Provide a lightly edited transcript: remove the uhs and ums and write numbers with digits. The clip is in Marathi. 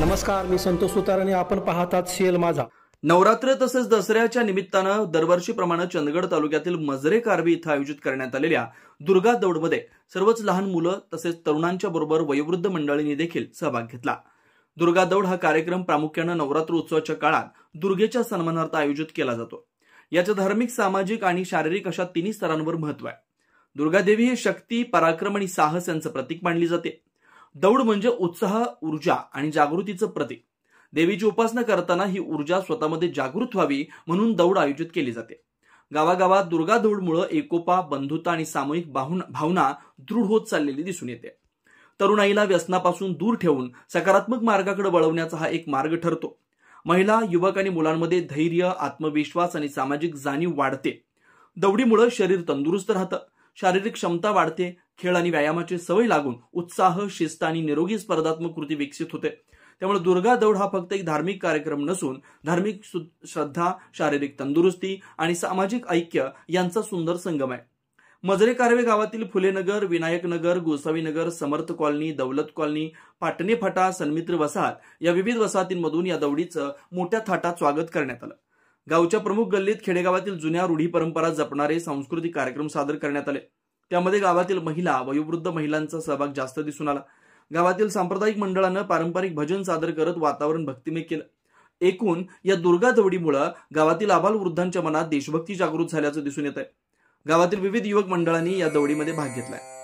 नमस्कार, मी संतोष सुतार आणि आपण पाहतात सीएल माझा. नवरात्र तसेच दसऱ्याच्या निमित्तानं दरवर्षीप्रमाणे चंदगड तालुक्यातील मजरे कारवी इथं आयोजित करण्यात आलेल्या दुर्गा दौडमध्ये सर्वच लहान मुलं तसेच तरुणांच्या बरोबर वयोवृद्ध मंडळींनी देखील सहभाग घेतला. दुर्गा दौड हा कार्यक्रम प्रामुख्याने नवरात्र उत्सवाच्या काळात दुर्गेच्या सन्मानार्थ आयोजित केला जातो. याचं धार्मिक, सामाजिक आणि शारीरिक अशा तिन्ही स्तरांवर महत्व आहे. दुर्गादेवी ही शक्ती, पराक्रम आणि साहस यांचं प्रतीक मानली जाते. दौड म्हणजे उत्साह, ऊर्जा आणि जागृतीचं प्रतीक. देवीची उपासना करताना ही ऊर्जा स्वतःमध्ये जागृत व्हावी म्हणून दौड आयोजित केली जाते. गावागावात दुर्गा दौडमुळे एकोपा, बंधुता आणि सामूहिक भावना दृढ होत चाललेली दिसून येते. तरुणाईला व्यसनापासून दूर ठेवून सकारात्मक मार्गाकडे वळवण्याचा हा एक मार्ग ठरतो. महिला, युवक आणि मुलांमध्ये धैर्य, आत्मविश्वास आणि सामाजिक जाणीव वाढते. दौडीमुळे शरीर तंदुरुस्त राहतं, शारीरिक क्षमता वाढते, खेळ आणि व्यायामाची सवय लागून उत्साह, शिस्त आणि निरोगी स्पर्धात्मक कृती विकसित होते. त्यामुळे दुर्गा दौड हा फक्त एक धार्मिक कार्यक्रम नसून धार्मिक श्रद्धा, शारीरिक तंदुरुस्ती आणि सामाजिक ऐक्य यांचा सुंदर संगम आहे. मजरे कारवे गावातील फुलेनगर, विनायकनगर, गोसावीनगर, समर्थ कॉलनी, दौलत कॉलनी, पाटणे फाटा, सन्मित्र वसाहत या विविध वसाहतींमधून या दौडीचं मोठ्या थाटात स्वागत करण्यात आलं. गावच्या प्रमुख गल्लीत खेडेगावातील जुन्या रूढी परंपरा जपणारे सांस्कृतिक कार्यक्रम सादर करण्यात आले. त्यामध्ये गावातील महिला, वयोवृद्ध महिलांचा सहभाग जास्त दिसून आला. गावातील सांप्रदायिक मंडळानं पारंपरिक भजन सादर करत वातावरण भक्तिमय केलं. एकूण या दुर्गा दौडीमुळे गावातील आबालवृद्धांच्या मनात देशभक्ती जागृत झाल्याचं दिसून येत आहे. गावातील विविध युवक मंडळांनी या दौडीमध्ये भाग घेतलाय.